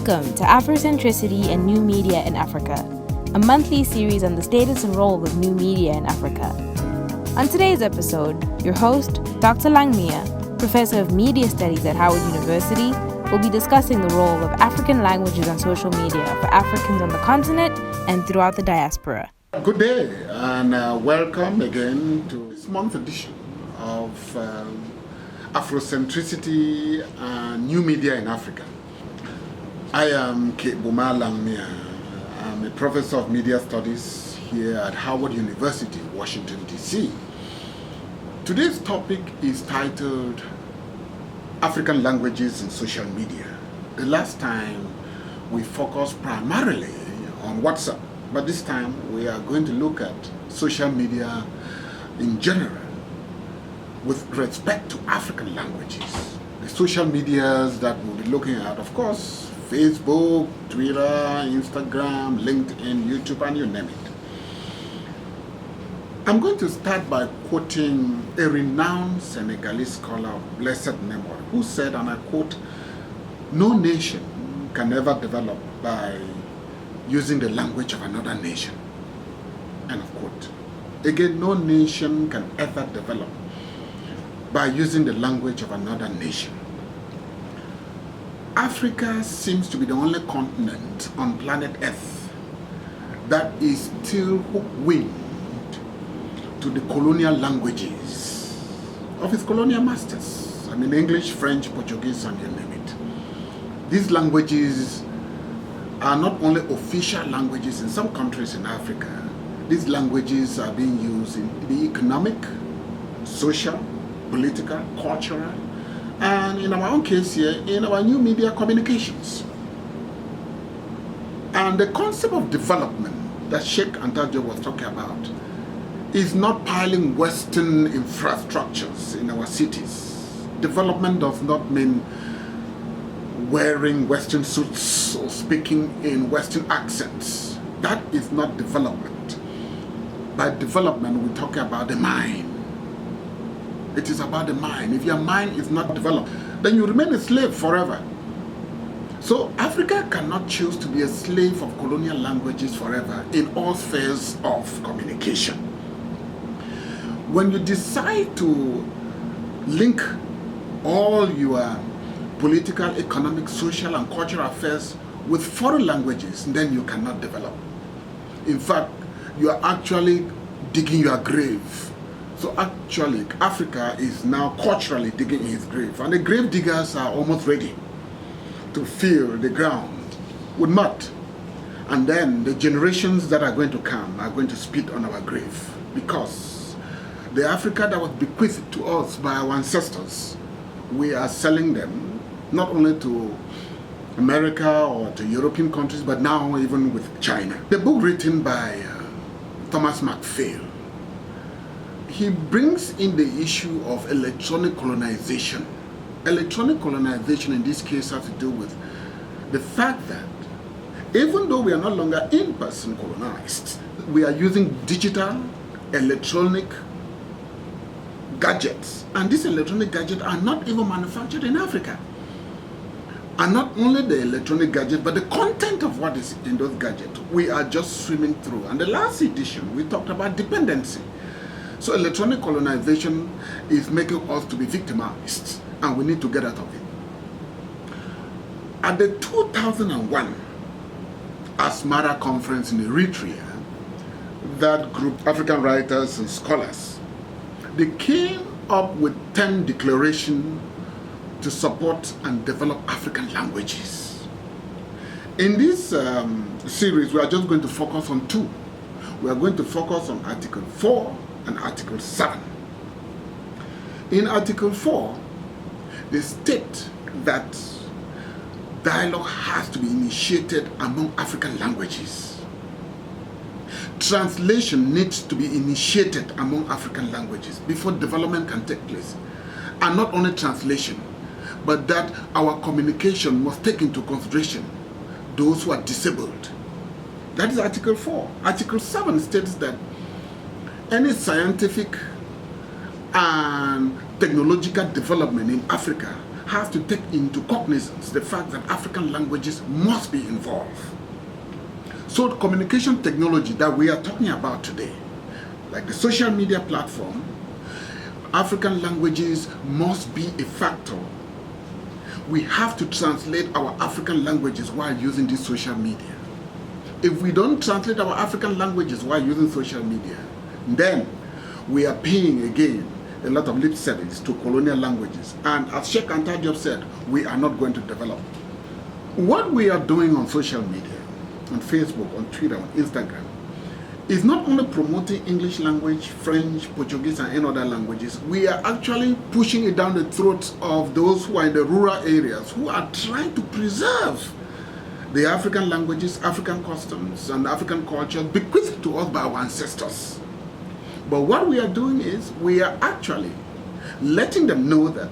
Welcome to Afrocentricity and New Media in Africa, a monthly series on the status and role of new media in Africa. On today's episode, your host, Dr. Langmia, Professor of Media Studies at Howard University, will be discussing the role of African languages on social media for Africans on the continent and throughout the diaspora. Good day and welcome again to this month's edition of Afrocentricity and New Media in Africa. I am Kehbuma Langmia. I'm a professor of media studies here at Howard University, Washington, D.C. Today's topic is titled African Languages in Social Media. The last time we focused primarily on WhatsApp, but this time we are going to look at social media in general with respect to African languages. The social medias that we'll be looking at, of course, Facebook, Twitter, Instagram, LinkedIn, YouTube, and you name it. I'm going to start by quoting a renowned Senegalese scholar, blessed memory, who said, and I quote, "No nation can ever develop by using the language of another nation." End of quote. Again, no nation can ever develop by using the language of another nation. Africa seems to be the only continent on planet Earth that is still hook-winged to the colonial languages of its colonial masters. I mean, English, French, Portuguese, and you name it. These languages are not only official languages in some countries in Africa. These languages are being used in the economic, social, political, cultural, and in our own case here, in our new media communications. And the concept of development that Sheikh Antajo was talking about is not piling Western infrastructures in our cities. Development does not mean wearing Western suits or speaking in Western accents. That is not development. By development, we're talking about the mind. It is about the mind. If your mind is not developed, then you remain a slave forever. So Africa cannot choose to be a slave of colonial languages forever in all spheres of communication. When you decide to link all your political, economic, social, and cultural affairs with foreign languages, then you cannot develop. In fact, you are actually digging your grave. So actually, Africa is now culturally digging his grave, and the grave diggers are almost ready to fill the ground with mud. And then the generations that are going to come are going to spit on our grave, because the Africa that was bequeathed to us by our ancestors, we are selling them not only to America or to European countries, but now even with China. The book written by Thomas McPhail, he brings in the issue of electronic colonization. Electronic colonization in this case has to do with the fact that even though we are no longer in-person colonized, we are using digital, electronic gadgets. And these electronic gadgets are not even manufactured in Africa. And not only the electronic gadget, but the content of what is in those gadgets, we are just swimming through. And the last edition, we talked about dependency. So electronic colonization is making us to be victimized, and we need to get out of it. At the 2001 Asmara conference in Eritrea, that group, African writers and scholars, they came up with 10 declarations to support and develop African languages. In this series, we are just going to focus on two. We are going to focus on Article 4 and Article 7. In Article 4, they state that dialogue has to be initiated among African languages. Translation needs to be initiated among African languages before development can take place. And not only translation, but that our communication must take into consideration those who are disabled. That is Article 4. Article 7 states that any scientific and technological development in Africa has to take into cognizance the fact that African languages must be involved. So the communication technology that we are talking about today, like the social media platform, African languages must be a factor. We have to translate our African languages while using this social media. If we don't translate our African languages while using social media, then we are paying again a lot of lip service to colonial languages. And as Sheikh Antajab said, we are not going to develop. What we are doing on social media, on Facebook, on Twitter, on Instagram, is not only promoting English language, French, Portuguese, and any other languages. We are actually pushing it down the throats of those who are in the rural areas, who are trying to preserve the African languages, African customs, and African culture bequeathed to us by our ancestors. But what we are doing is we are actually letting them know that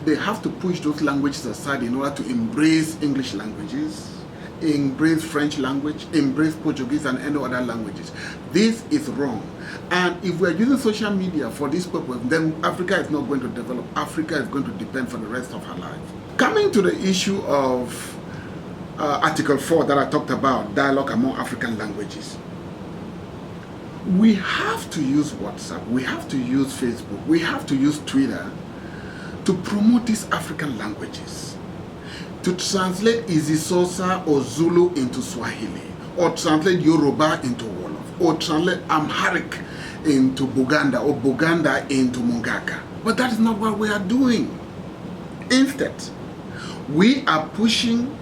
they have to push those languages aside in order to embrace English languages, embrace French language, embrace Portuguese and any other languages. This is wrong. And if we are using social media for this purpose, then Africa is not going to develop. Africa is going to depend for the rest of her life. Coming to the issue of Article 4 that I talked about, dialogue among African languages. We have to use WhatsApp, we have to use Facebook, we have to use Twitter to promote these African languages. To translate isiXhosa or Zulu into Swahili, or translate Yoruba into Wolof, or translate Amharic into Buganda, or Buganda into Mungaka. But that is not what we are doing. Instead, we are pushing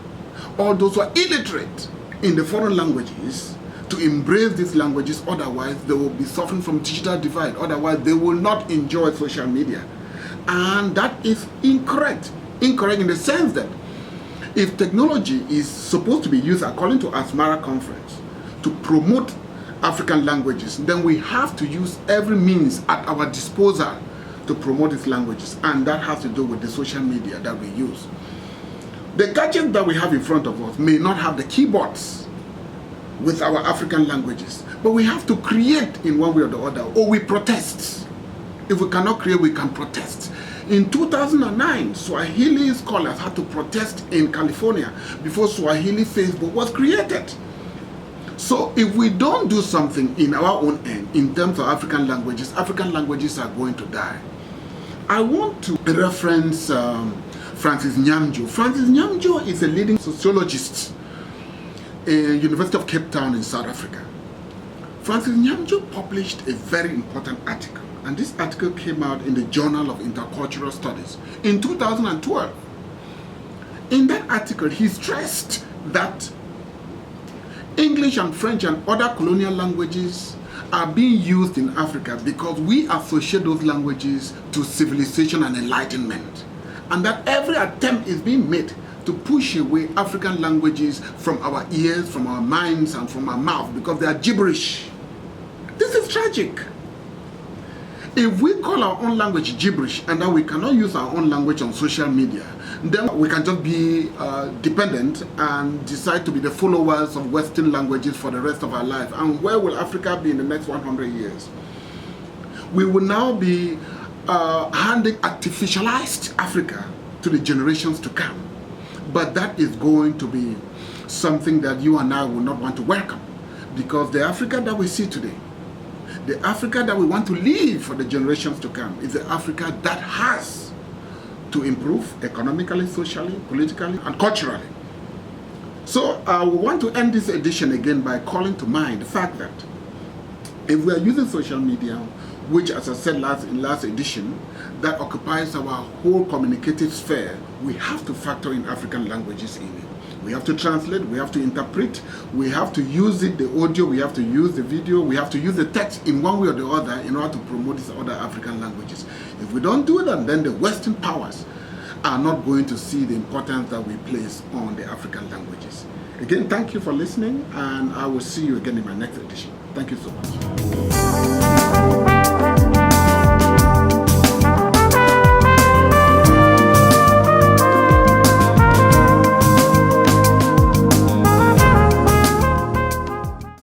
all those who are illiterate in the foreign languages to embrace these languages, otherwise they will be suffering from digital divide, otherwise they will not enjoy social media. And that is incorrect. Incorrect in the sense that if technology is supposed to be used according to Asmara Conference to promote African languages, then we have to use every means at our disposal to promote these languages, and that has to do with the social media that we use. The gadgets that we have in front of us may not have the keyboards with our African languages, but we have to create in one way or the other, or we protest. If we cannot create, we can protest. In 2009, Swahili scholars had to protest in California before Swahili Facebook was created. So if we don't do something in our own end in terms of African languages are going to die. I want to reference Francis Nyamjo. Francis Nyamjo is a leading sociologist in University of Cape Town in South Africa. Francis Nyamjo published a very important article, and this article came out in the Journal of Intercultural Studies in 2012. In that article, he stressed that English and French and other colonial languages are being used in Africa because we associate those languages to civilization and enlightenment, and that every attempt is being made to push away African languages from our ears, from our minds, and from our mouth because they are gibberish. This is tragic. If we call our own language gibberish and then we cannot use our own language on social media, then we can just be dependent and decide to be the followers of Western languages for the rest of our life. And where will Africa be in the next 100 years? We will now be handing artificialized Africa to the generations to come. But that is going to be something that you and I will not want to welcome, because the Africa that we see today, the Africa that we want to leave for the generations to come, is the Africa that has to improve economically, socially, politically, and culturally. So I want to end this edition again by calling to mind the fact that if we are using social media, which, as I said in last edition, that occupies our whole communicative sphere, we have to factor in African languages in it. We have to translate, we have to interpret, we have to use it, the audio, we have to use the video, we have to use the text in one way or the other in order to promote these other African languages. If we don't do that, then the Western powers are not going to see the importance that we place on the African languages. Again, thank you for listening, and I will see you again in my next edition. Thank you so much.